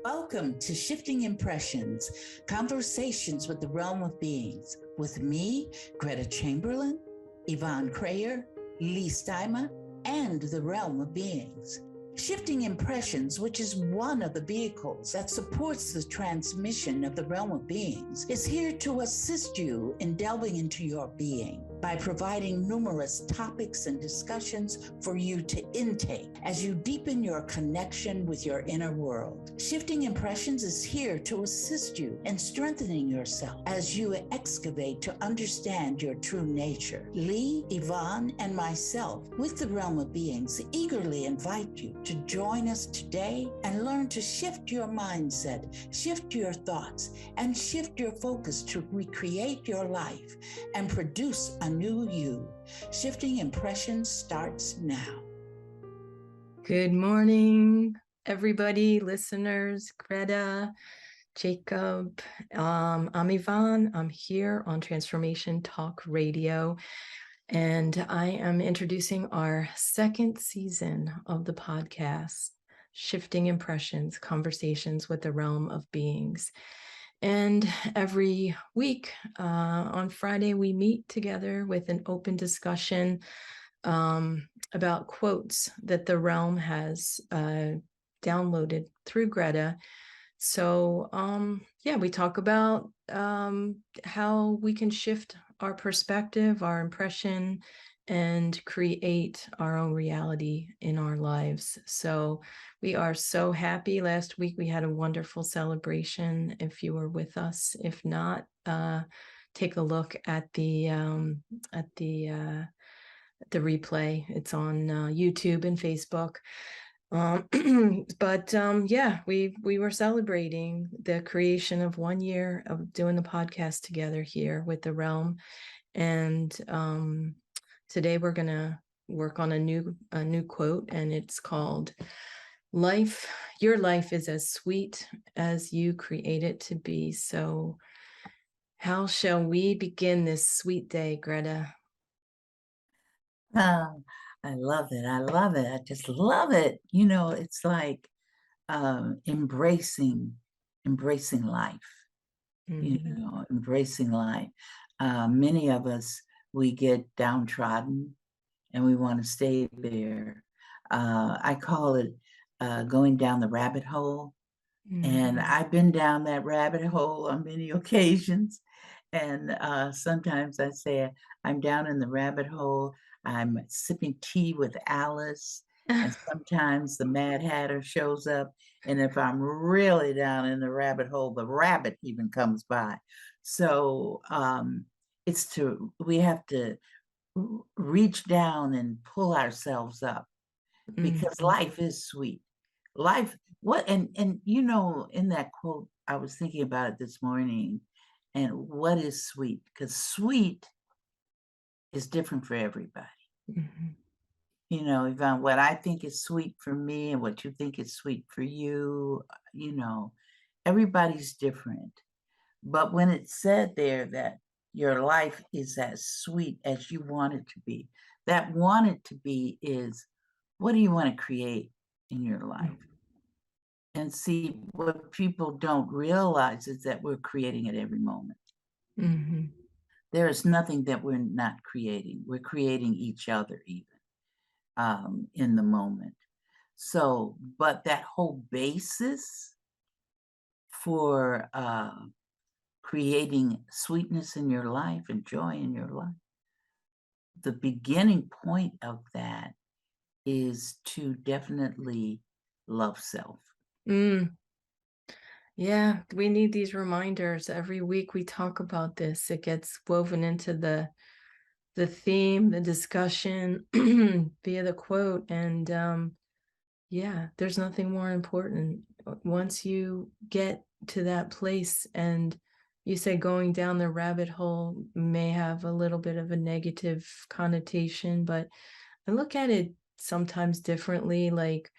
Welcome to Shifting Impressions, Conversations with the Realm of Beings, with me, Gretta Chamberlain, Yvonne Kraeher, Leigh Stima, and the Realm of Beings. Shifting Impressions, which is one of the vehicles that supports the transmission of the Realm of Beings, is here to assist you in delving into your being by providing numerous topics and discussions for you to intake as you deepen your connection with your inner world. Shifting Impressions is here to assist you in strengthening yourself as you excavate to understand your true nature. Leigh, Yvonne, and myself, with the Realm of Beings, eagerly invite you to join us today and learn to shift your mindset, shift your thoughts, and shift your focus to recreate your life and produce a new you. Shifting Impressions starts now. Good morning, everybody, listeners, Greta, Jacob. I'm Yvonne. I'm here on Transformation Talk Radio, and I am introducing our second season of the podcast, Shifting Impressions, Conversations with the Realm of Beings. And every week on Friday, we meet together with an open discussion about quotes that the realm has downloaded through Greta. So we talk about how we can shift our perspective, our impression, and create our own reality in our lives. So we are so happy. Last week we had a wonderful celebration. If you were with us, if not, take a look at the replay. It's on YouTube and Facebook. We were celebrating the creation of 1 year of doing the podcast together here with the Realm, and today we're gonna work on a new quote, and it's called "Life. Your life is as sweet as you create it to be." So, how shall we begin this sweet day, Greta? I love it. I love it. I just love it. You know, it's like embracing life. Mm-hmm. Embracing life. Many of us, we get downtrodden and we want to stay there. I call it going down the rabbit hole. Mm-hmm. And I've been down that rabbit hole on many occasions. And sometimes I say I'm down in the rabbit hole. I'm sipping tea with Alice. And sometimes the Mad Hatter shows up. And if I'm really down in the rabbit hole, the rabbit even comes by. So we have to reach down and pull ourselves up, because life is sweet. Life, and you know, in that quote, I was thinking about it this morning, and what is sweet? Because sweet is different for everybody. Mm-hmm. You know, Yvonne, what I think is sweet for me and what you think is sweet for you, you know, everybody's different. But when it's said there that your life is as sweet as you want it to be, that want it to be is, what do you want to create in your life? And see, what people don't realize is that we're creating at every moment. Mm-hmm. There is nothing that we're not creating. We're creating each other even in the moment. So, but that whole basis for creating sweetness in your life and joy in your life, the beginning point of that is to definitely love self. Yeah, we need these reminders. Every week we talk about this. It gets woven into the theme, the discussion via the quote. And there's nothing more important. Once you get to that place, and you say going down the rabbit hole may have a little bit of a negative connotation, but I look at it sometimes differently. Like,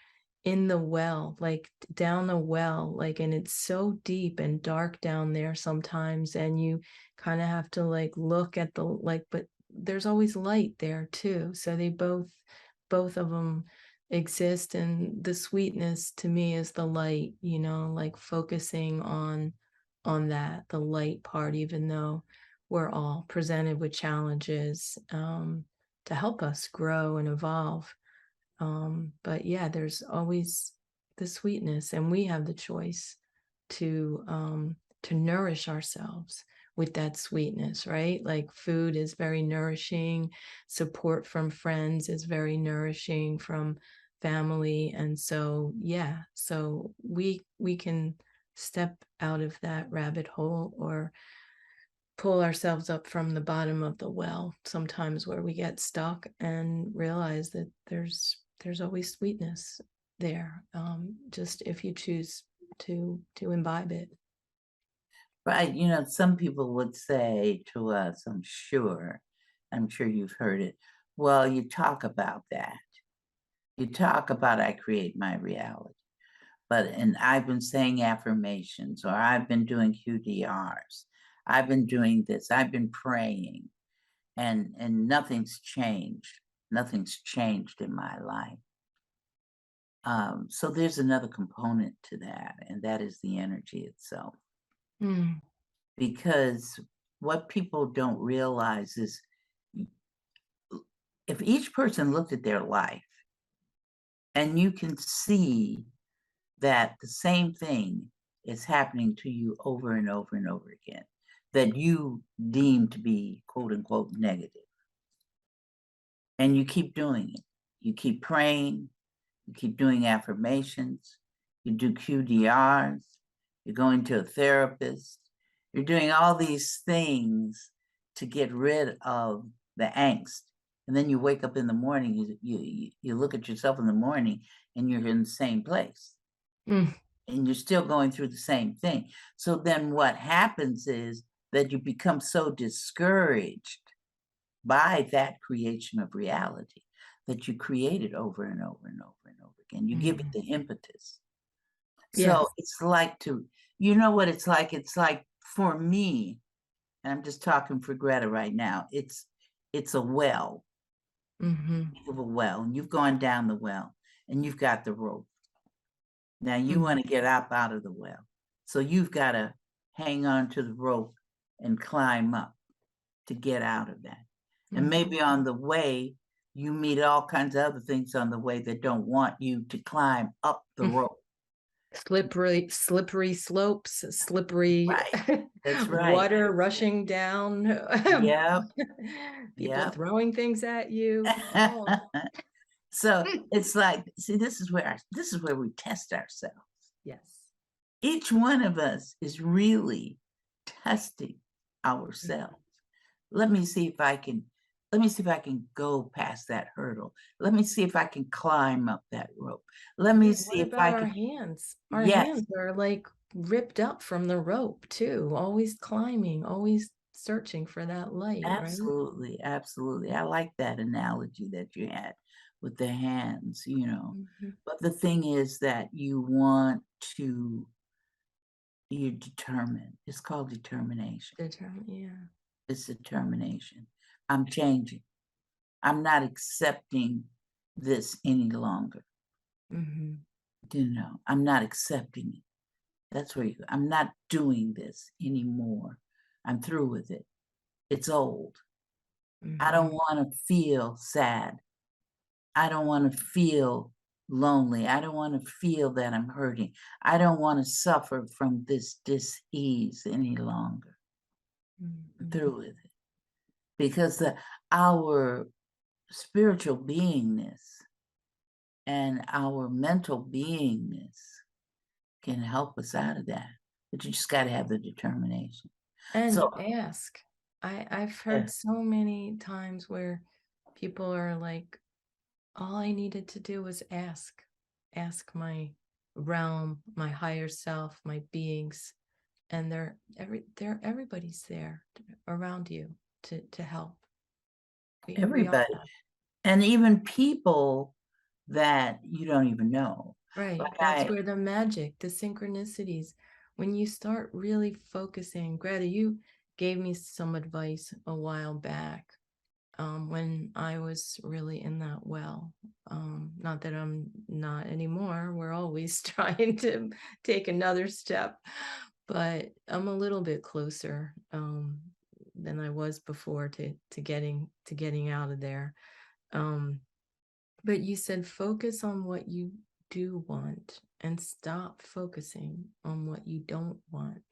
in the well, like down the well, like, and it's so deep and dark down there sometimes, and you kind of have to like look at the like, but there's always light there too. So they both of them exist, and the sweetness to me is the light, you know, like focusing on that, the light part, even though we're all presented with challenges to help us grow and evolve. But yeah, there's always the sweetness, and we have the choice to nourish ourselves with that sweetness, right? Like food is very nourishing, support from friends is very nourishing, from family. And so yeah, so we can step out of that rabbit hole, or pull ourselves up from the bottom of the well sometimes, where we get stuck, and realize that there's always sweetness there, just if you choose to imbibe it. Right. You know, some people would say to us, I'm sure you've heard it. Well, you talk about that. You talk about I create my reality. And I've been saying affirmations, or I've been doing QDRs. I've been doing this. I've been praying, and nothing's changed. Nothing's changed in my life. So there's another component to that, and that is the energy itself. Because what people don't realize is, if each person looked at their life, and you can see that the same thing is happening to you over and over and over again, that you deem to be quote unquote negative, and you keep doing it. You keep praying, you keep doing affirmations, you do QDRs, you're going to a therapist, you're doing all these things to get rid of the angst. And then you wake up in the morning, you look at yourself in the morning, and you're in the same place. And you're still going through the same thing. So then what happens is that you become so discouraged by that creation of reality that you create it over and over and over and over again. You give it the impetus. So it's like you know what it's like? It's like, for me, and I'm just talking for Greta right now, it's a well. Think of a well, and you've gone down the well, and you've got the rope. Now you want to get up out of the well. So you've got to hang on to the rope and climb up to get out of that. And maybe on the way, you meet all kinds of other things on the way that don't want you to climb up the rope. Slippery slopes, slippery Right. That's right. water rushing down. Yep. People throwing things at you. So it's like, see, this is where we test ourselves. Yes. Each one of us is really testing ourselves. Let me see if I can go past that hurdle. Let me see if I can climb up that rope. Let me see if I can. Our hands? Our hands are like ripped up from the rope too, always climbing, always searching for that light. Absolutely, right? Absolutely. I like that analogy that you had with the hands, you know. But the thing is that you're determined. It's called determination. It's determination. I'm changing. I'm not accepting this any longer. You know, I'm not accepting it. That's where I'm not doing this anymore. I'm through with it. It's old. I don't want to feel sad. I don't want to feel lonely. I don't want to feel that I'm hurting. I don't want to suffer from this dis-ease any longer. I'm through with it. Because our spiritual beingness and our mental beingness can help us out of that. But you just got to have the determination. And ask. I've heard so many times where people are like, all I needed to do was ask my realm, my higher self, my beings, and everybody's there around you to help. Everybody. And even people that you don't even know. Right. But That's where the magic, the synchronicities, when you start really focusing. Greta, you gave me some advice a while back, when I was really in that well. Not that I'm not anymore. We're always trying to take another step, but I'm a little bit closer, than I was before to getting out of there. Um, but you said focus on what you do want and stop focusing on what you don't want.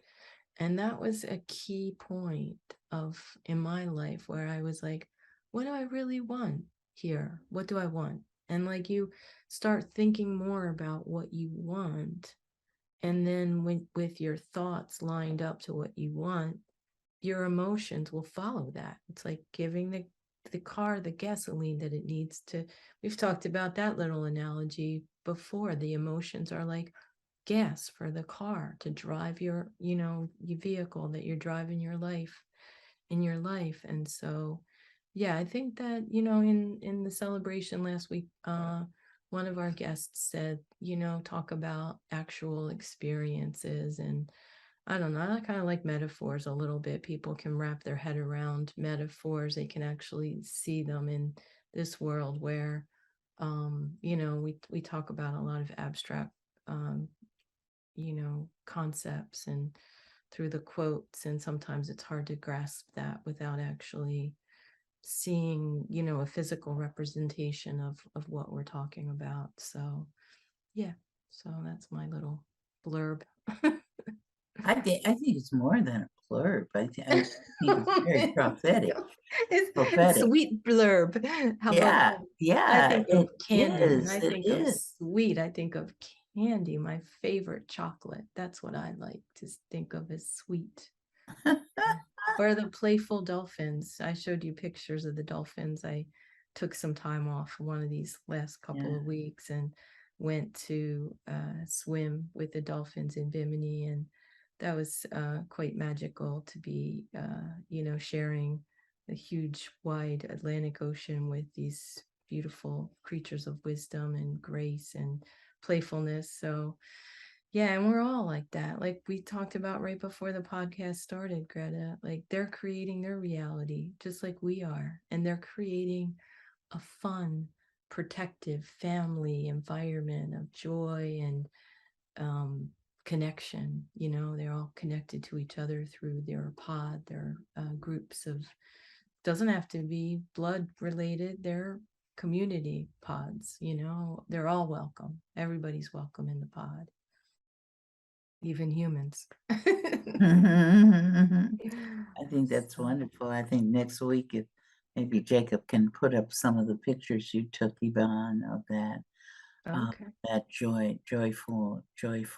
And that was a key point of in my life where I was like, what do I really want here? What do I want? And like you start thinking more about what you want. And then with your thoughts lined up to what you want, your emotions will follow that. It's like giving the car the gasoline that it needs to. We've talked about that little analogy before. The emotions are like gas for the car to drive your, your vehicle that you're driving in your life. And so, yeah, I think that, in the celebration last week, one of our guests said, talk about actual experiences. And I don't know, I kind of like metaphors a little bit. People can wrap their head around metaphors. They can actually see them in this world where, we talk about a lot of abstract, concepts and through the quotes. And sometimes it's hard to grasp that without actually seeing, a physical representation of what we're talking about. So, yeah. So that's my little blurb. I think it's more than a blurb. I think it's very prophetic. It's sweet blurb. How about Yeah, that? I yeah, think of it candy. When is. I It think of is. sweet, I think of candy, my favorite chocolate. That's what I like to think of as sweet. Or the playful dolphins. I showed you pictures of the dolphins. I took some time off one of these last couple Yeah. of weeks and went to swim with the dolphins in Bimini. And that was quite magical to be, sharing the huge, wide Atlantic Ocean with these beautiful creatures of wisdom and grace and playfulness. So, yeah, and we're all like that. Like we talked about right before the podcast started, Greta, like they're creating their reality just like we are. And they're creating a fun, protective family environment of joy and connection. They're all connected to each other through their pod, their groups of, doesn't have to be blood related. They're community pods, they're all welcome. Everybody's welcome in the pod, even humans. I think that's wonderful. I think next week, if maybe Jacob can put up some of the pictures you took, Yvonne, of that, Okay. that joyful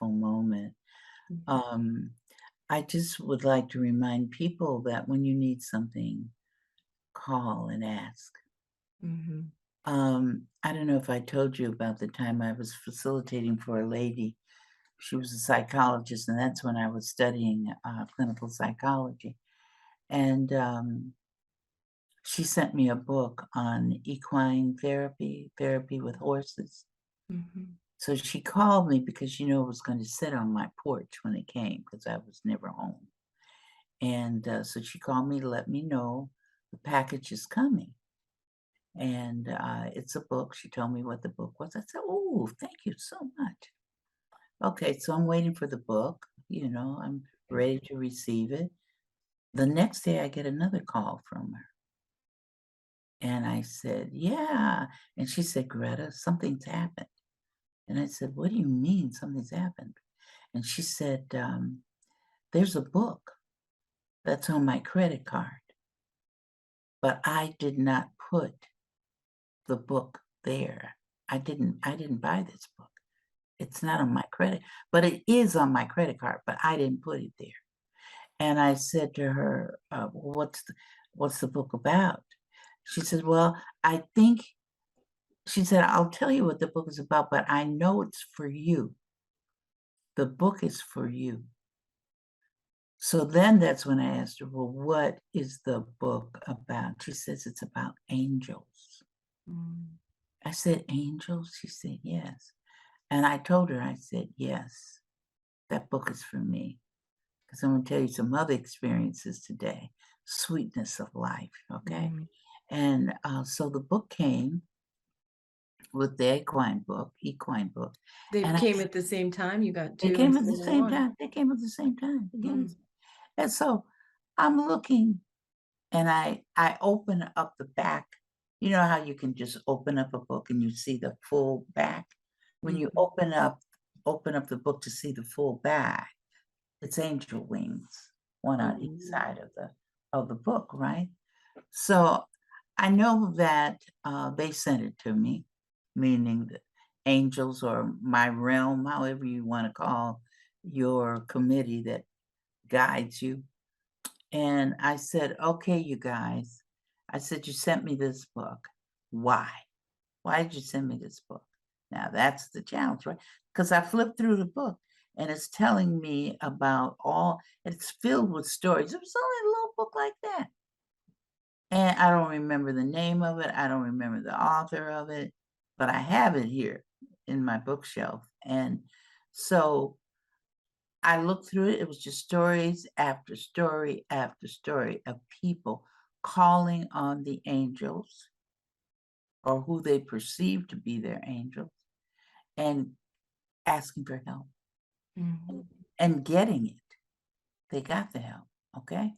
moment. I just would like to remind people that when you need something, call and ask. Mm-hmm. I don't know if I told you about the time I was facilitating for a lady. She was a psychologist, and that's when I was studying clinical psychology. And she sent me a book on equine therapy with horses. Mm-hmm. So she called me because she knew I was going to sit on my porch when it came because I was never home. And so she called me to let me know the package is coming. And it's a book. She told me what the book was. I said, oh, thank you so much. Okay, so I'm waiting for the book. I'm ready to receive it. The next day, I get another call from her. And I said, yeah. And she said, Greta, something's happened. And I said, what do you mean something's happened? And she said, there's a book that's on my credit card, but I did not put the book there. I didn't buy this book. It's not on my credit, but it is on my credit card, but I didn't put it there. And I said to her, what's the book about? She said, well, she said, I'll tell you what the book is about, but I know it's for you. The book is for you. So then that's when I asked her, well, what is the book about? She says it's about angels. I said, angels? She said, yes. And I told her, I said, yes, that book is for me. Because I'm going to tell you some other experiences today. Sweetness of life, okay? Mm. And so the book came with the equine book. They And came at the same time? You got they two came at the instead of same one? time. They came at the same time. Mm. And so I'm looking and I open up the back. You know how you can just open up a book and you see the full back? When you open up the book to see the full back, it's angel wings, one on each side of the book, right? So I know that they sent it to me, meaning the angels or my realm, however you want to call your committee that guides you. And I said, okay, you guys, I said, you sent me this book. Why? Why did you send me this book? Now that's the challenge, right? Because I flipped through the book and it's telling me about it's filled with stories. It was only a little book like that. And I don't remember the name of it. I don't remember the author of it, but I have it here in my bookshelf. And so I looked through it. It was just stories after story after story of people calling on the angels or who they perceive to be their angels and asking for help and getting it. They got the help. Okay.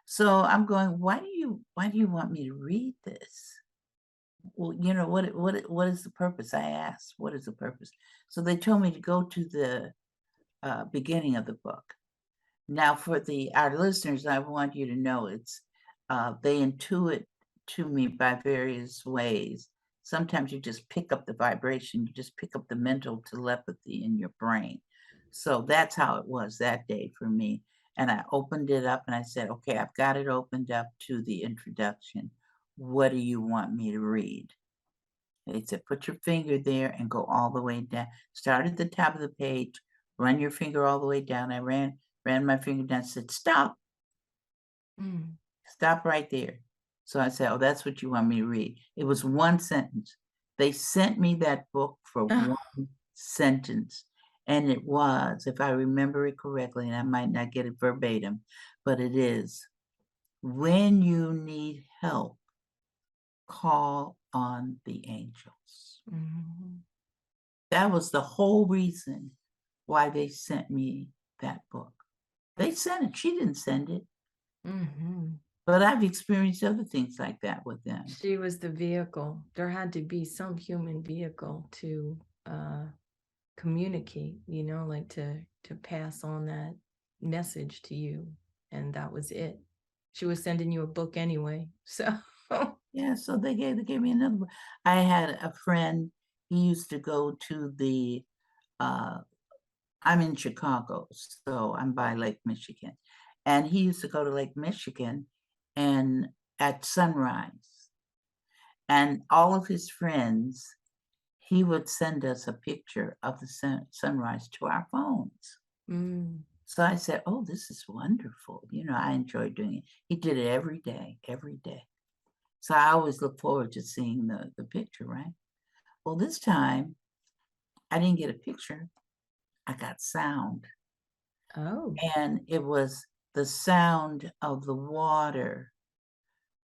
So I'm going, why do you want me to read this? Well, you know, what is the purpose? I asked, what is the purpose? So they told me to go to the beginning of the book. Now, for our listeners, I want you to know they intuit to me by various ways. Sometimes you just pick up the vibration, you just pick up the mental telepathy in your brain. So that's how it was that day for me. And I opened it up and I said, okay, I've got it opened up to the introduction. What do you want me to read? They said, put your finger there and go all the way down. Start at the top of the page, run your finger all the way down. I ran my finger down, said, stop. Stop right there. So I said, oh, that's what you want me to read. It was one sentence. They sent me that book for one sentence. And it was, if I remember it correctly, and I might not get it verbatim, but it is, when you need help, call on the angels. That was the whole reason why they sent me that book. They sent it. She didn't send it. But I've experienced other things like that with them. She was the vehicle. There had to be some human vehicle to communicate, like to pass on that message to you. And that was it. She was sending you a book anyway. So yeah, so they gave me another book. I had a friend, he used to go to the I'm in Chicago, so I'm by Lake Michigan. And he used to go to Lake Michigan and at sunrise. And all of his friends, he would send us a picture of the sunrise to our phones. So I said, oh, this is wonderful. I enjoy doing it. He did it every day. So I always look forward to seeing the picture, right? Well, this time I didn't get a picture. I got sound. Oh. And it was the sound of the water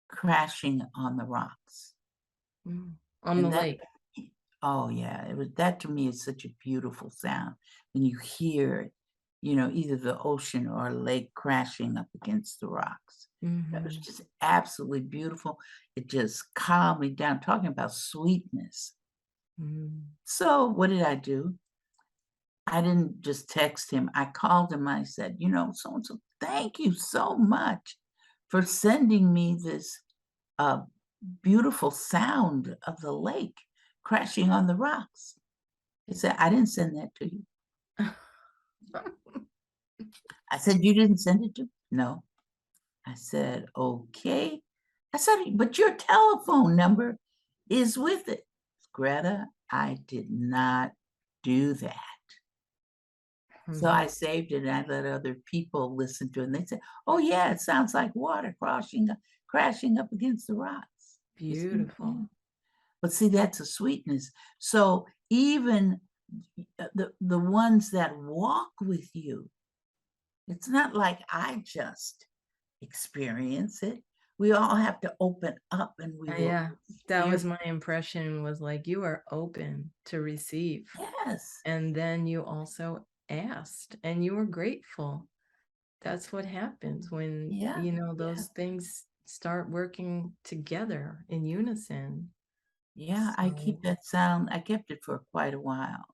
crashing on the rocks. On the lake. Oh yeah, that to me is such a beautiful sound when you hear it, either the ocean or a lake crashing up against the rocks. That was just absolutely beautiful. It just calmed me down, talking about sweetness. So what did I do? I didn't just text him. I called him. I said, so-and-so, thank you so much for sending me this beautiful sound of the lake crashing on the rocks. He said, I didn't send that to you. I said, you didn't send it to me? No. I said, okay. I said, but your telephone number is with it. Greta, I did not do that. So I saved it and I let other people listen to it. And they said, oh yeah, it sounds like water crashing up against the rocks. Beautiful. But see, that's a sweetness. So even the ones that walk with you. It's not like I just experience it. We all have to open up, and we will. Yeah, that was my impression, was like, you are open to receive. Yes. And then you also asked and you were grateful. That's what happens when, those things start working together in unison. Yeah, I keep that sound. I kept it for quite a while,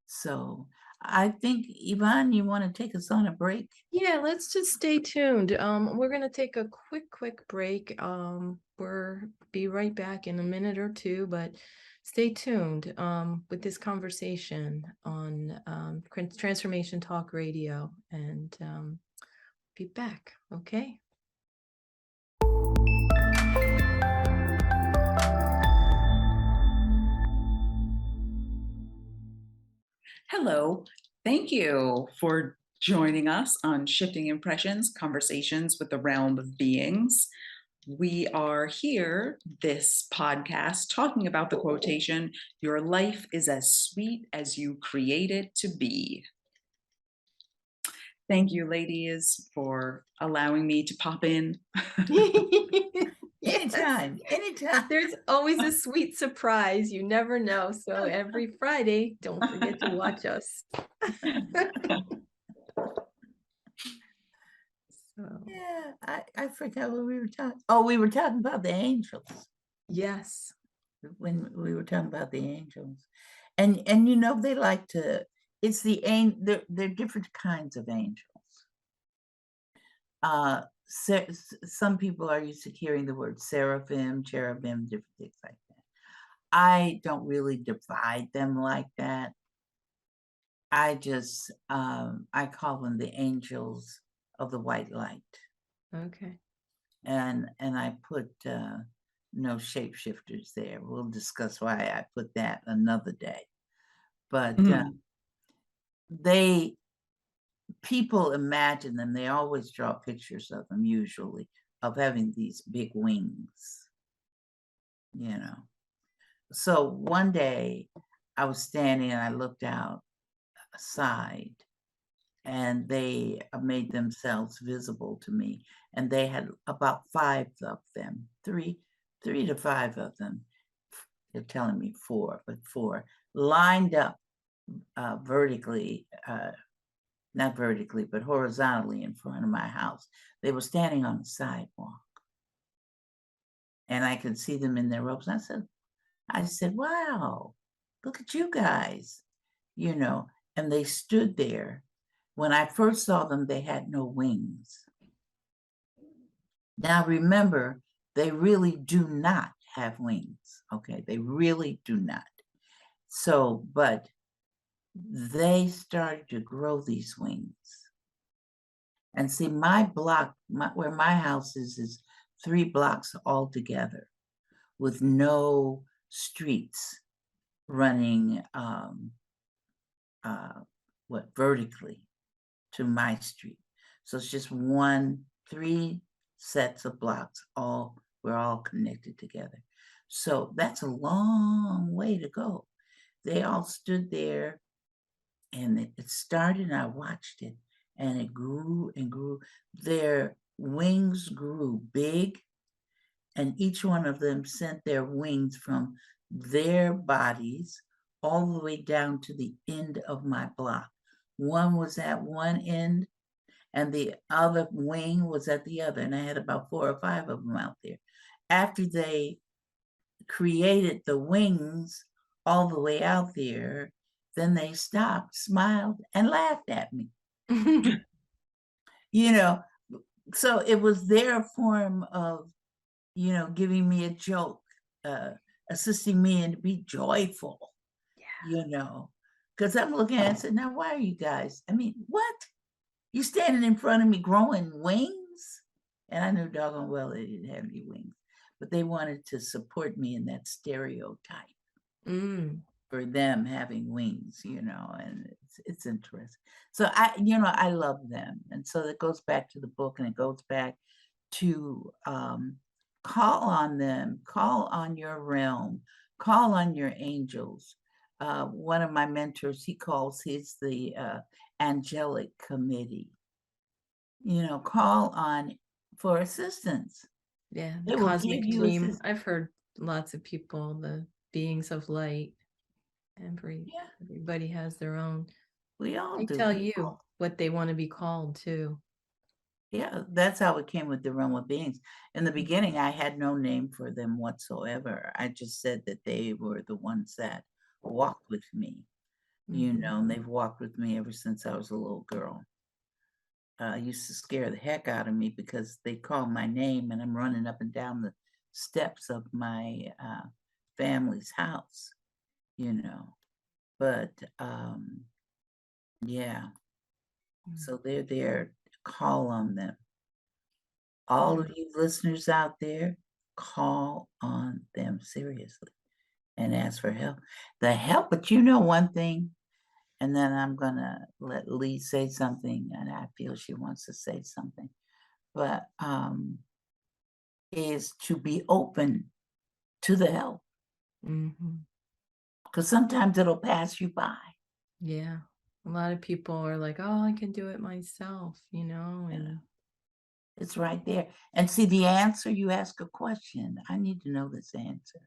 So I think, Yvonne, you want to take us on a break? Yeah, let's just stay tuned. We're going to take a quick break. We'll be right back in a minute or two, but stay tuned with this conversation on Transformation Talk Radio, and be back, okay? Hello, thank you for joining us on Shifting Impressions, Conversations with the Realm of Beings. We are here, this podcast, talking about the quotation, "Your life is as sweet as you create it to be." Thank you, ladies, for allowing me to pop in. Anytime. There's always a sweet surprise. You never know. So every Friday, don't forget to watch us. Yeah, I forgot what we were talking. Oh, we were talking about the angels. Yes. When we were talking about the angels. And they like to, it's the angel, they're different kinds of angels. Some people are used to hearing the word seraphim, cherubim, different things like that. I don't really divide them like that. I just, I call them the angels of the white light. Okay. And I put no shapeshifters there. We'll discuss why I put that another day. But people imagine them. They always draw pictures of them, usually, of having these big wings, So one day I was standing and I looked outside, and they made themselves visible to me. And they had about 5 of them, 3 to 5 of them. They're telling me 4, but 4 lined up vertically, not vertically, but horizontally in front of my house. They were standing on the sidewalk, and I could see them in their robes. I said, wow, look at you guys, and they stood there. When I first saw them, they had no wings. Now, remember, they really do not have wings, okay? They really do not. So, but they started to grow these wings. And see, my block, where my house is 3 blocks all together with no streets running, vertically to my street. So it's just 3 sets of blocks, we're all connected together. So that's a long way to go. They all stood there, and it started, and I watched it, and it grew and grew. Their wings grew big, and each one of them sent their wings from their bodies all the way down to the end of my block. One was at one end, and the other wing was at the other, and I had about 4 or 5 of them out there. After they created the wings all the way out there, then they stopped, smiled, and laughed at me. So it was their form of, giving me a joke, assisting me in to be joyful, because I'm looking at it and said, now, why are you guys, what? You standing in front of me growing wings? And I knew doggone well they didn't have any wings, but they wanted to support me in that stereotype for them having wings, and it's interesting. So I love them. And so it goes back to the book, and it goes back to call on them, call on your realm, call on your angels. One of my mentors, he calls his the angelic committee. Call on for assistance. Yeah, the They will give cosmic you team. assistance. I've heard lots of people, the beings of light. Everybody has their own. We all They do. tell you what they want to be called too. Yeah, that's how it came with the realm of beings. In the beginning, I had no name for them whatsoever. I just said that they were the ones that walked with me. And they've walked with me ever since I was a little girl. Used to scare the heck out of me because they call my name and I'm running up and down the steps of my family's house, But yeah, so they're there. Call on them. All of you listeners out there, call on them seriously and ask for help. The help, but one thing, and then I'm gonna let Leigh say something, and I feel she wants to say something, but is to be open to the help. Because sometimes it'll pass you by. Yeah. A lot of people are like, oh, I can do it myself, and it's right there. And see the answer, you ask a question. I need to know this answer.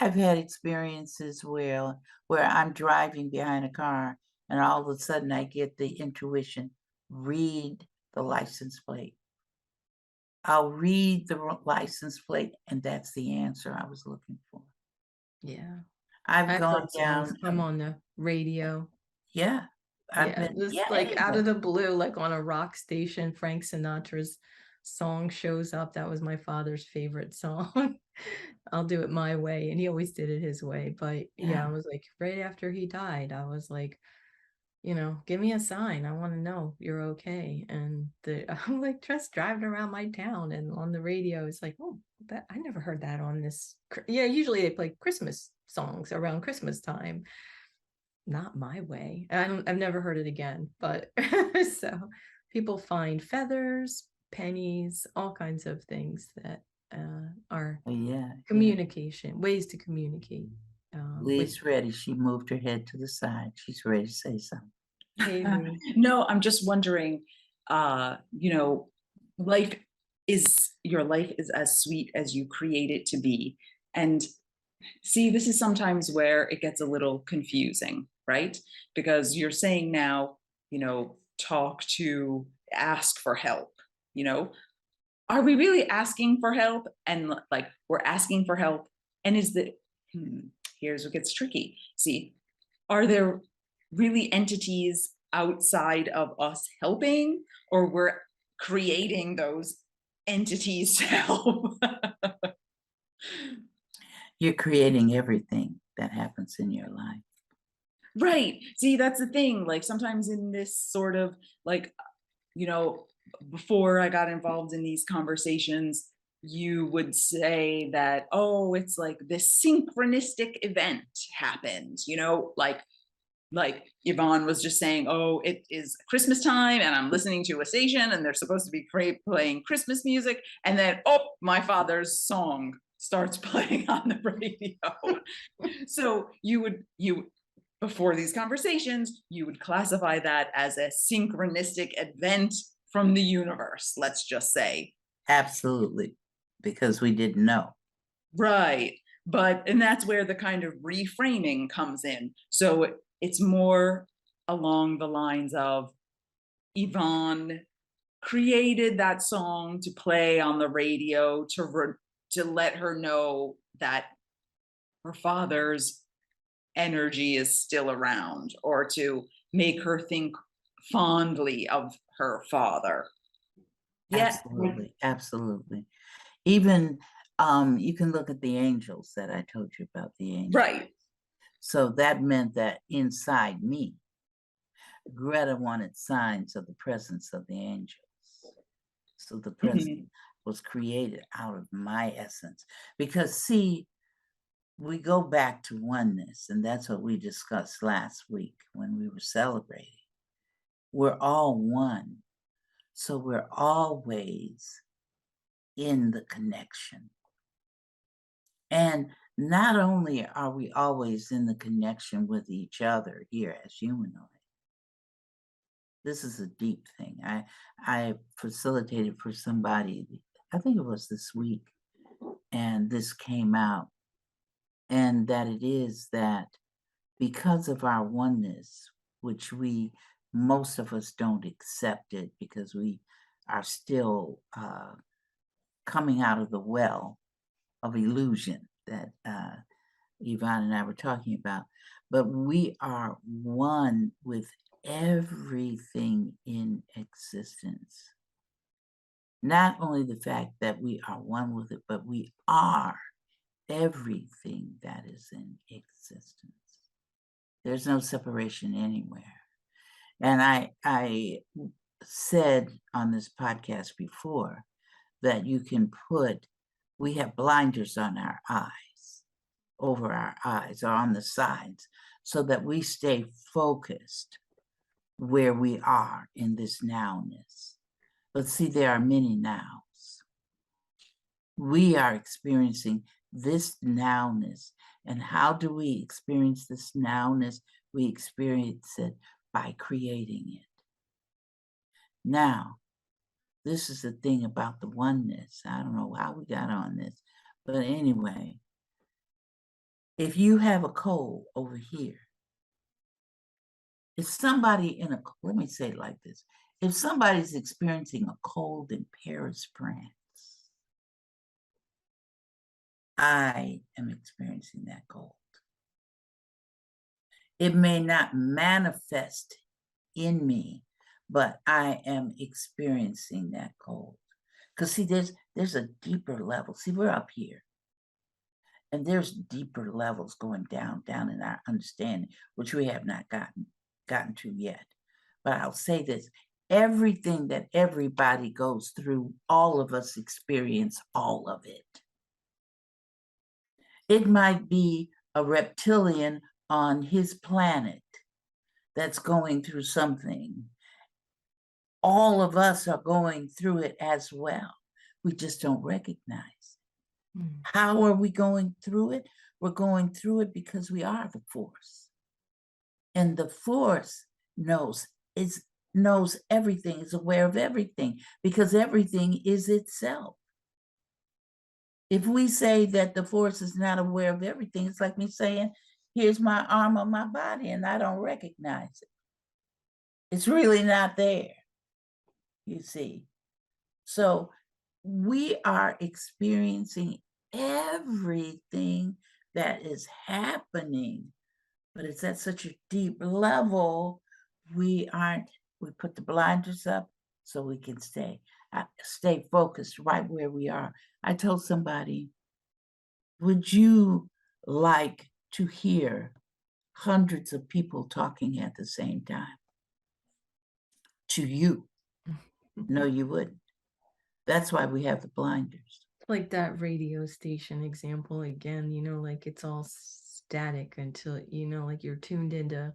I've had experiences where I'm driving behind a car and all of a sudden I get the intuition, read the license plate. I'll read the license plate and that's the answer I was looking for. Yeah. I've gone songs down. come on the radio. Yeah. Like out of the blue, like on a rock station, Frank Sinatra's song shows up. That was my father's favorite song. I'll do it my way. And he always did it his way. But I was like, right after he died, I was like, give me a sign. I want to know you're okay. And I'm like just driving around my town and on the radio, it's like, oh, that I never heard that on this. Usually they play Christmas songs around Christmas time. Not my way. I've never heard it again, but so people find feathers, pennies, all kinds of things that are communication, ways to communicate. Leigh's ready. She moved her head to the side. She's ready to say something. Hey, Leigh. No, I'm just wondering, your life is as sweet as you create it to be. And see, this is sometimes where it gets a little confusing, right? Because you're saying now, ask for help, are we really asking for help? And like, we're asking for help. And here's what gets tricky. See, are there really entities outside of us helping, or we're creating those entities to help? You're creating everything that happens in your life. Right. See, that's the thing. Like sometimes in this sort of like, before I got involved in these conversations, you would say that, oh, it's like this synchronistic event happened, like Yvonne was just saying, oh, it is Christmas time and I'm listening to a station and they're supposed to be playing Christmas music. And then, oh, my father's song starts playing on the radio. So before these conversations, you would classify that as a synchronistic event from the universe, let's just say. Absolutely, because we didn't know. Right. And that's where the kind of reframing comes in. So it's more along the lines of Yvonne created that song to play on the radio to let her know that her father's energy is still around, or to make her think fondly of her father. Absolutely. Even you can look at the angels that I told you about, the angels. Right. So that meant that inside me, Greta wanted signs of the presence of the angels. So the presence was created out of my essence. Because see, we go back to oneness, and that's what we discussed last week when we were celebrating. We're all one. So we're always in the connection. And not only are we always in the connection with each other here as humanoid, this is a deep thing. I facilitated for somebody, I think it was this week, and this came out, and that it is that because of our oneness, which most of us don't accept it because we are still coming out of the well of illusion that Yvonne and I were talking about, but we are one with everything in existence. Not only the fact that we are one with it, but we are everything that is in existence. There's no separation anywhere. And I said on this podcast before that we have blinders on our eyes, over our eyes or on the sides, so that we stay focused where we are in this nowness. But see, there are many nows. We are experiencing this nowness. And how do we experience this nowness? We experience it by creating it. Now, this is the thing about the oneness. I don't know how we got on this, but anyway, if you have a cold over here, if somebody let me say it like this, if somebody's experiencing a cold in Paris, France, I am experiencing that cold. It may not manifest in me, but I am experiencing that cold. Because see, there's a deeper level. See, we're up here. And there's deeper levels going down in our understanding, which we have not gotten to yet. But I'll say this, everything that everybody goes through, all of us experience all of it. It might be a reptilian on his planet that's going through something. All of us are going through it as well. We just don't recognize it. How are we going through it? We're going through it because we are the force. And the force knows everything, is aware of everything, because everything is itself. If we say that the force is not aware of everything, it's like me saying, here's my arm on my body, and I don't recognize it. It's really not there, you see. So we are experiencing everything that is happening, but it's at such a deep level, we put the blinders up so we can stay focused right where we are. I told somebody, would you like to hear hundreds of people talking at the same time to you? No, you wouldn't. That's why we have the blinders. Like that radio station example again, like it's all static until, like you're tuned into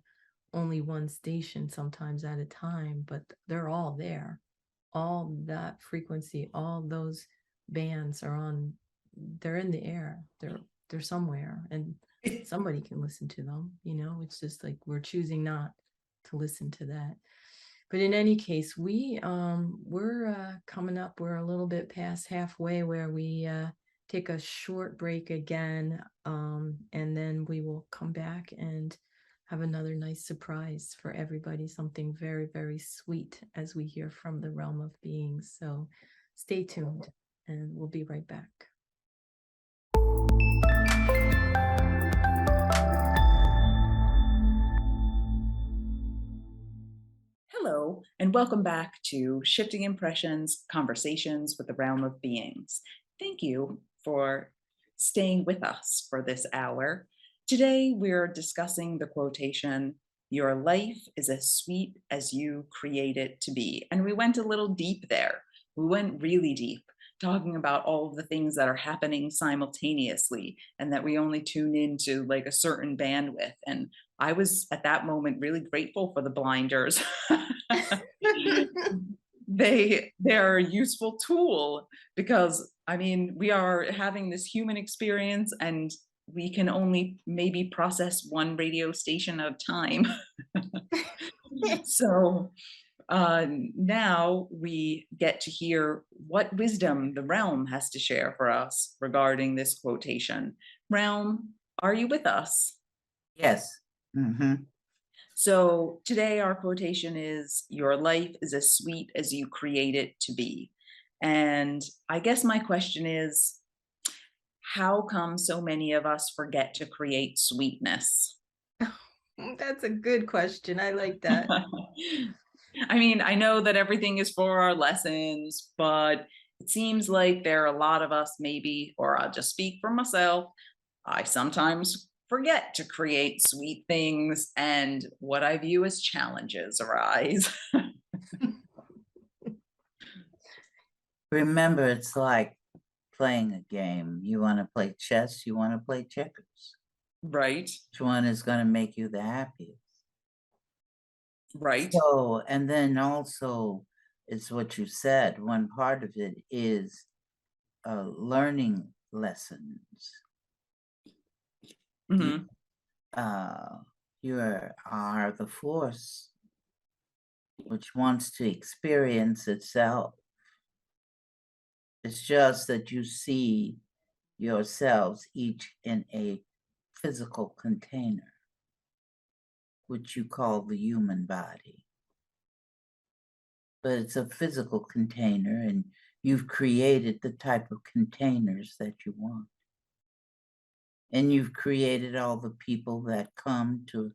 only one station sometimes at a time, but they're all there. All that frequency, all those bands they're in the air. They're somewhere, and somebody can listen to them. It's just like we're choosing not to listen to that. But in any case, we're coming up. We're a little bit past halfway, where we take a short break again, and then we will come back and have another nice surprise for everybody, something very, very sweet as we hear from the realm of beings. So stay tuned, and we'll be right back. Hello, and welcome back to Shifting Impressions, Conversations with the Realm of Beings. Thank you for staying with us for this hour. Today, we're discussing the quotation, "Your life is as sweet as you create it to be." And we went a little deep there. We went really deep, talking about all of the things that are happening simultaneously and that we only tune into like a certain bandwidth. And I was at that moment really grateful for the blinders. They're a useful tool because, I mean, we are having this human experience, and we can only maybe process one radio station at a time. So now we get to hear what wisdom the realm has to share for us regarding this quotation. Realm, are you with us? Yes. Mm-hmm. So today our quotation is, your life is as sweet as you create it to be. And I guess my question is, how come so many of us forget to create sweetness? That's a good question. I like that. I mean, I know that everything is for our lessons, but it seems like there are a lot of us, maybe, or I'll just speak for myself. I sometimes forget to create sweet things, and what I view as challenges arise. Remember, it's like playing a game. You want to play chess, you want to play checkers. Right, Which one is going to make you the happiest? right. So, and then also, it's what you said. One part of it is learning lessons. Mhm. You are the force which wants to experience itself. It's just that you see yourselves each in a physical container, which you call the human body. But it's a physical container, and you've created the type of containers that you want. And you've created all the people that come to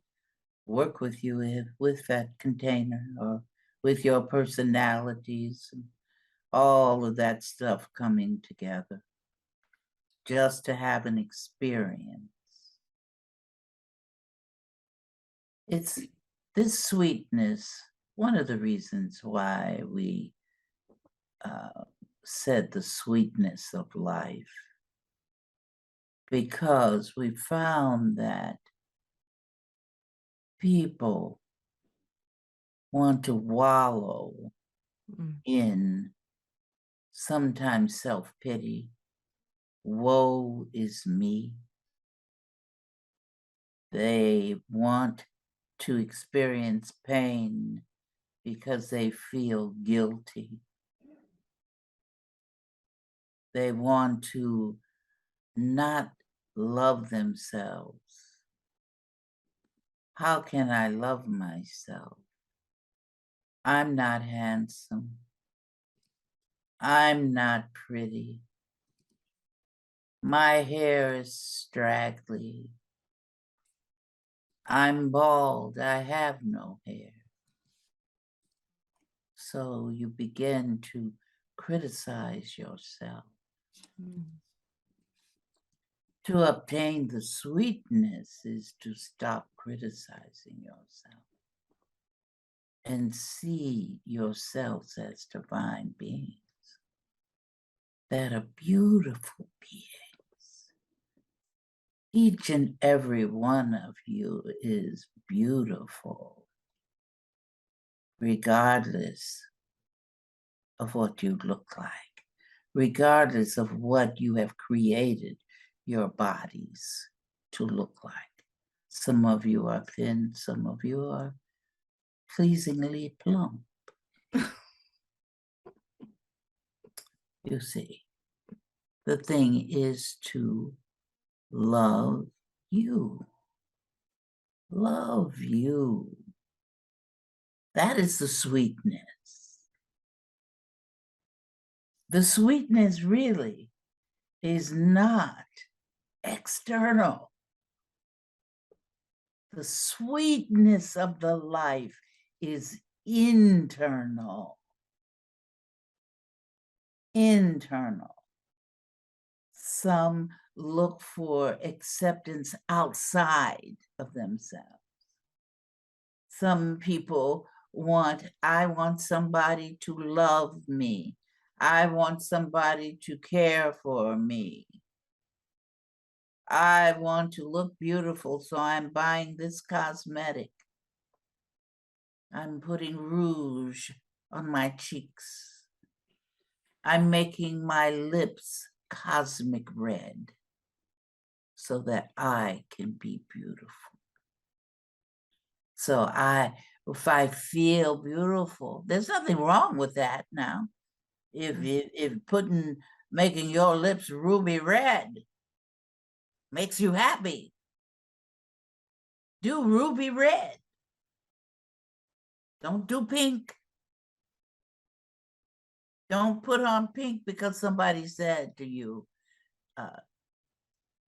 work with you with that container, or with your personalities, and all of that stuff coming together just to have an experience. It's this sweetness, one of the reasons why we said the sweetness of life, because we found that people want to wallow in sometimes self-pity. Woe is me. They want to experience pain because they feel guilty. They want to not love themselves. How can I love myself? I'm not handsome. I'm not pretty. My hair is straggly. I'm bald. I have no hair. So you begin to criticize yourself. To obtain the sweetness is to stop criticizing yourself and see yourselves as divine beings that are beautiful beings. Each and every one of you is beautiful, regardless of what you look like, regardless of what you have created your bodies to look like. Some of you are thin, some of you are pleasingly plump. You see, the thing is to love you. Love you. That is the sweetness. The sweetness really is not external. The sweetness of the life is internal. Internal. Some look for acceptance outside of themselves. Some people I want somebody to love me. I want somebody to care for me. I want to look beautiful, so I'm buying this cosmetic. I'm putting rouge on my cheeks. I'm making my lips cosmic red. so that I can be beautiful. So if I feel beautiful, there's nothing wrong with that now. If making your lips ruby red makes you happy, do ruby red. Don't do pink. Don't put on pink because somebody said to you,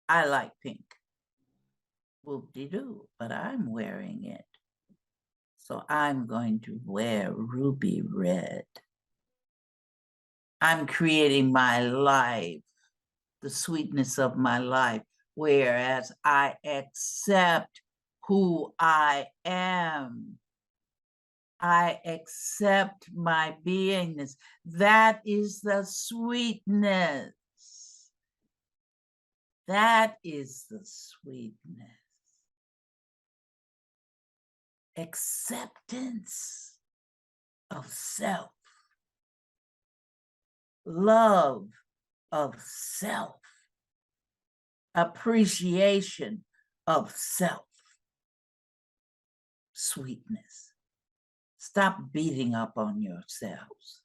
I like pink. Whoop-de-doo, but I'm wearing it. So I'm going to wear ruby red. I'm creating my life, the sweetness of my life, whereas I accept who I am. I accept my beingness. That is the sweetness. That is the sweetness. Acceptance of self. Love of self. Appreciation of self. Sweetness. Stop beating up on yourselves.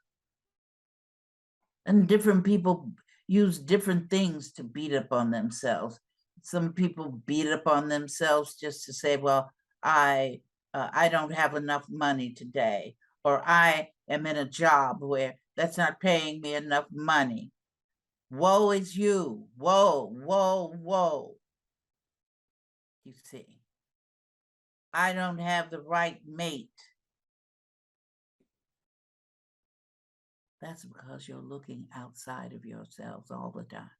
And different people use different things to beat up on themselves. Some people beat up on themselves just to say, well, I don't have enough money today, or I am in a job where that's not paying me enough money. Woe is you. Woe, woe, woe. You see, I don't have the right mate. That's because you're looking outside of yourselves all the time.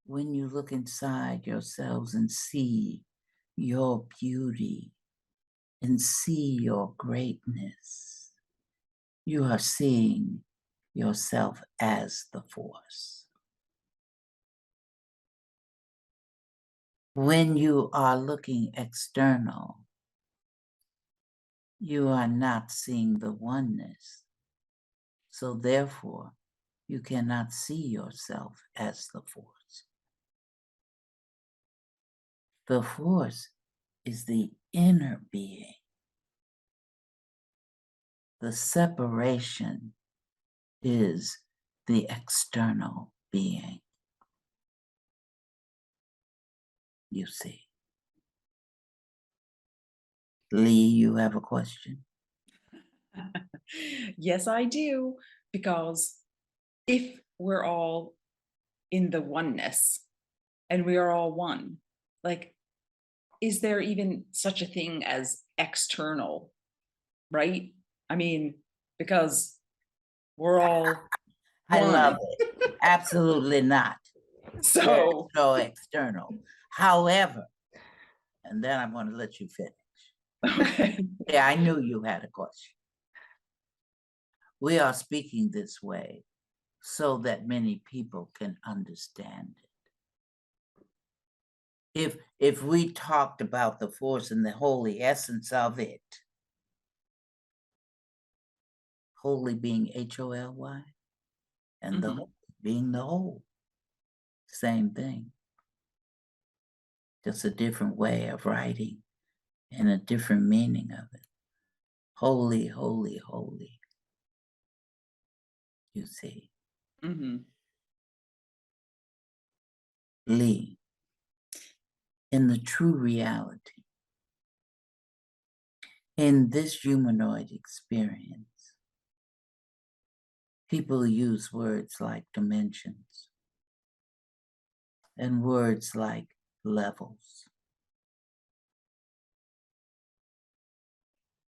When you look inside yourselves and see your beauty and see your greatness, you are seeing yourself as the force. When you are looking external, you are not seeing the oneness. So therefore, you cannot see yourself as the force. The force is the inner being. The separation is the external being. You see. Leigh, you have a question? Yes, I do. Because if we're all in the oneness and we are all one, like, is there even such a thing as external, right? I mean, because we're all I one. love it. Absolutely not. So There's no external. However, and then I'm going to let you finish. okay. Yeah, I knew you had a question. We are speaking this way so that many people can understand it. If we talked about the force and the holy essence of it, holy being H-O-L-Y, and the whole being the whole, same thing. Just a different way of writing and a different meaning of it. Holy, holy, holy. You see. Leigh, in the true reality, in this humanoid experience, people use words like dimensions and words like levels.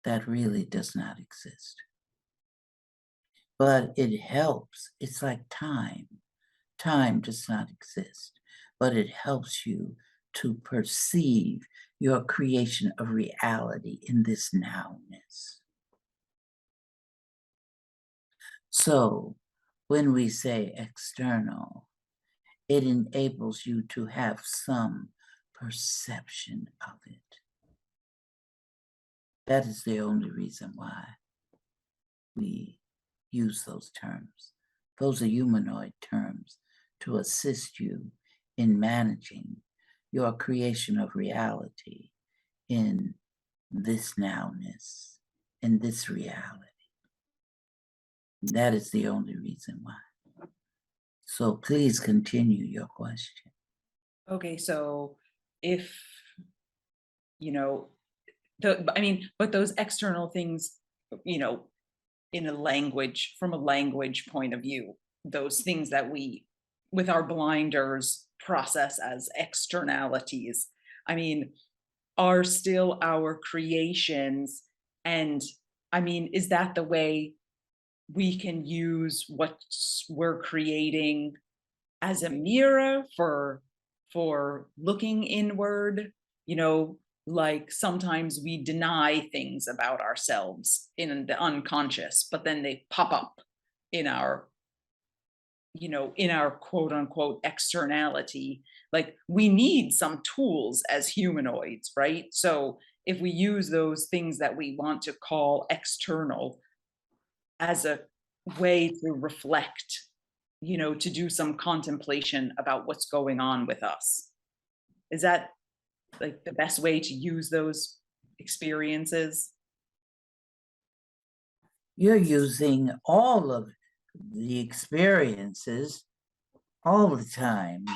That really does not exist. But it helps. It's like time. Time does not exist, but it helps you to perceive your creation of reality in this nowness. So when we say external, it enables you to have some perception of it. That is the only reason why we use those terms. Those are humanoid terms to assist you in managing your creation of reality in this nowness, in this reality. That is the only reason why. So please continue your question. Okay, so if, but those external things, in a language, from a language point of view, those things that we, with our blinders, process as externalities, are still our creations. And is that the way we can use what we're creating as a mirror for looking inward? Like sometimes we deny things about ourselves in the unconscious, but then they pop up in our quote unquote externality. Like we need some tools as humanoids, right? So if we use those things that we want to call external as a way to reflect, to do some contemplation about what's going on with us, is that like the best way to use those experiences? You're using all of the experiences all the time.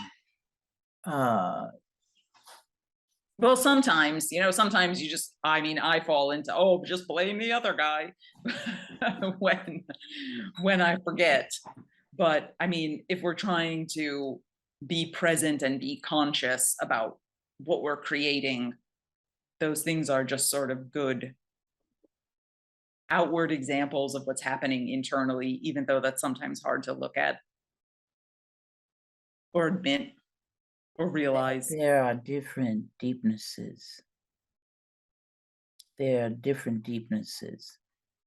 Well, sometimes you just, I fall into, just blame the other guy when I forget. But if we're trying to be present and be conscious about what we're creating, those things are just sort of good outward examples of what's happening internally, even though that's sometimes hard to look at or admit or realize. There are different deepnesses. There are different deepnesses.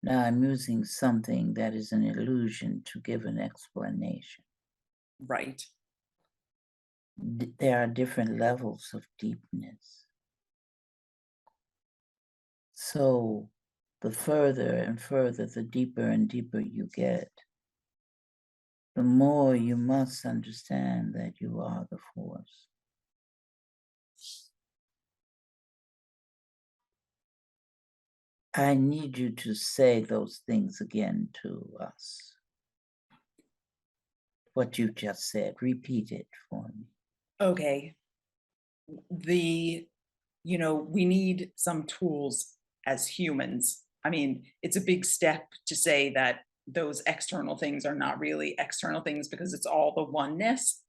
Now I'm using something that is an illusion to give an explanation. Right. There are different levels of deepness. So the further and further, the deeper and deeper you get, the more you must understand that you are the force. I need you to say those things again to us. What you just said, repeat it for me. Okay. We need some tools as humans. It's a big step to say that those external things are not really external things because it's all the oneness.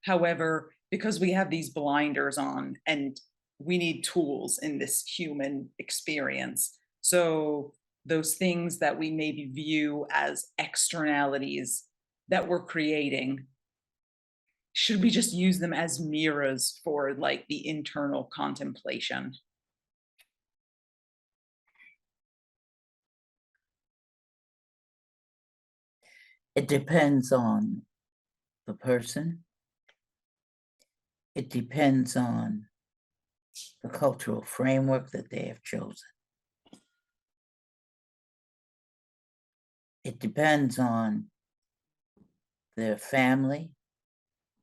However, because we have these blinders on and we need tools in this human experience. So those things that we maybe view as externalities that we're creating, should we just use them as mirrors for like the internal contemplation? It depends on the person. It depends on the cultural framework that they have chosen. It depends on their family,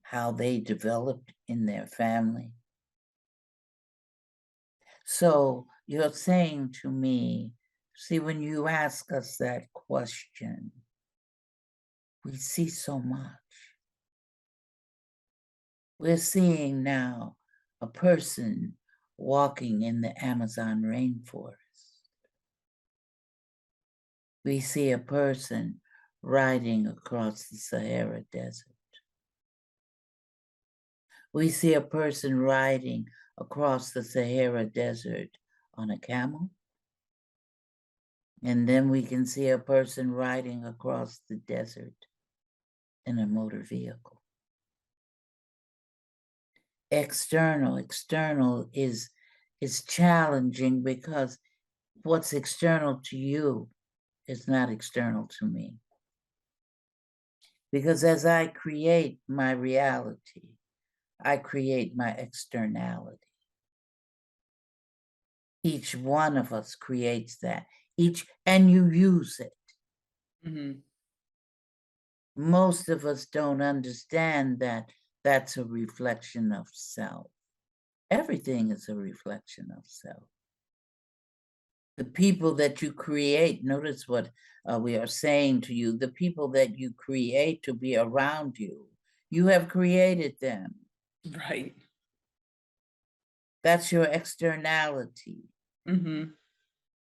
how they developed in their family. So you're saying to me, see, when you ask us that question, we see so much. We're seeing now a person walking in the Amazon rainforest. We see a person riding across the Sahara Desert. We see a person riding across the Sahara Desert on a camel. And then we can see a person riding across the desert in a motor vehicle. External is challenging because what's external to you is not external to me. Because as I create my reality, I create my externality. Each one of us creates that, and you use it. Mm-hmm. most of us don't understand that that's a reflection of self. Everything is a reflection of self. The people that you create, notice what we are saying to you, the people that you create to be around you, you have created them. Right. That's your externality. Mm-hmm.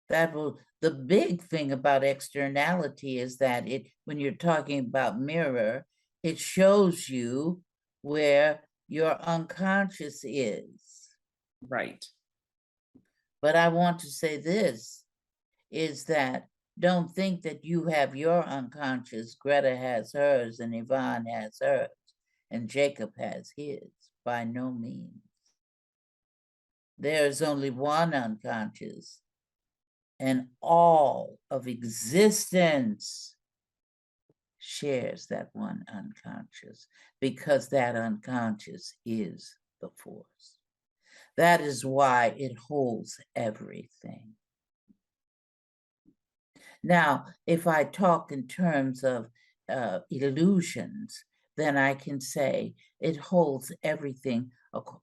The big thing about externality is that when you're talking about mirror, it shows you where your unconscious is. Right. But I want to say this, is that don't think that you have your unconscious, Greta has hers, and Yvonne has hers, and Jacob has his. By no means. There is only one unconscious, and all of existence shares that one unconscious, because that unconscious is the force. That is why it holds everything. Now, if I talk in terms of illusions, then I can say it holds everything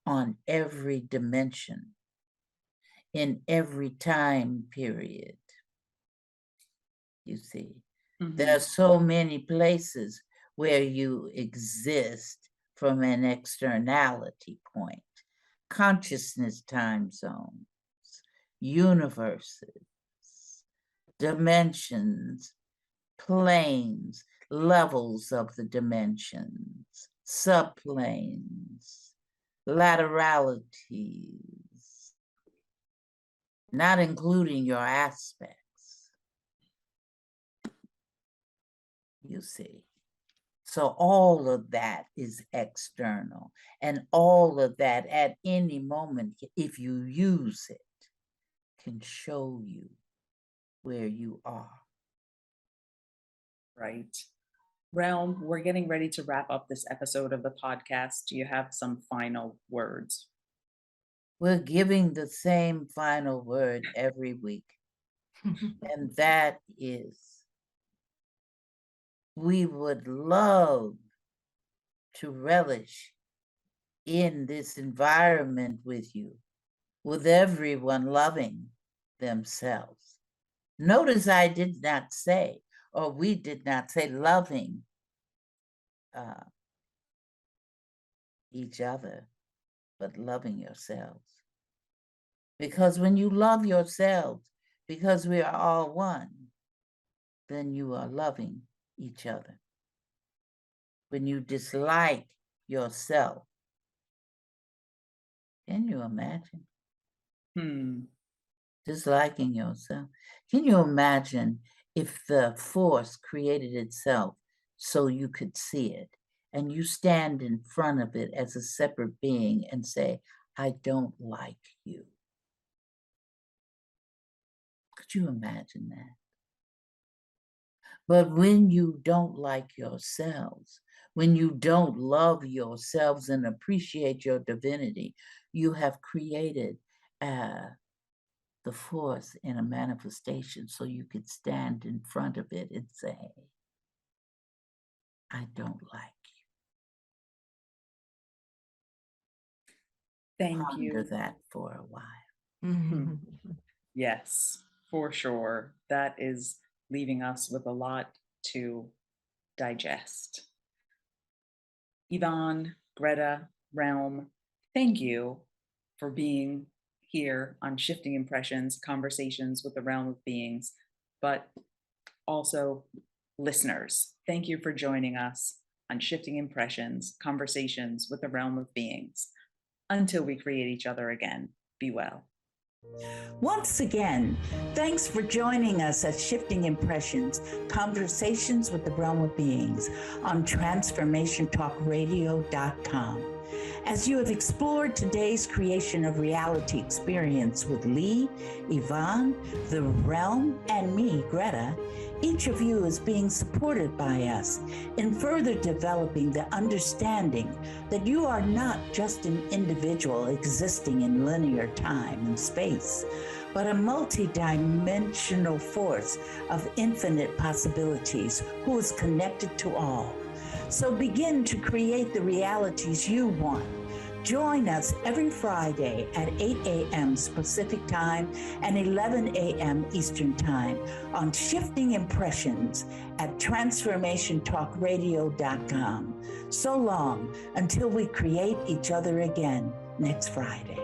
on every dimension, in every time period. You see, there are so many places where you exist from an externality point. Consciousness time zones, universes, dimensions, planes, levels of the dimensions, subplanes, lateralities, not including your aspects. You see. So all of that is external, and all of that at any moment, if you use it, can show you where you are. Right. Realm, we're getting ready to wrap up this episode of the podcast. Do you have some final words? We're giving the same final word every week, and that is, we would love to relish in this environment with you, with everyone loving themselves. Notice I did not say, or we did not say loving each other, but loving yourselves. Because when you love yourselves, because we are all one, then you are loving each other. When you dislike yourself, can you imagine? Disliking yourself. Can you imagine if the force created itself so you could see it, and you stand in front of it as a separate being and say, I don't like you? Could you imagine that? But when you don't like yourselves, when you don't love yourselves and appreciate your divinity, you have created the force in a manifestation so you could stand in front of it and say, I don't like you. Thank you. Ponder that for a while. Yes, for sure. That is leaving us with a lot to digest. Yvonne, Greta, Realm, thank you for being here on Shifting Impressions, Conversations with the Realm of Beings, but also listeners. Thank you for joining us on Shifting Impressions, Conversations with the Realm of Beings. Until we create each other again, be well. Once again, thanks for joining us at Shifting Impressions, Conversations with the Realm of Beings on transformationtalkradio.com. As you have explored today's creation of reality experience with Leigh, Yvonne, the Realm, and me, Greta, each of you is being supported by us in further developing the understanding that you are not just an individual existing in linear time and space, but a multi-dimensional force of infinite possibilities who is connected to all. So begin to create the realities you want. Join us every Friday at 8 a.m. Pacific Time and 11 a.m. Eastern Time on Shifting Impressions at transformationtalkradio.com. So long until we create each other again next Friday.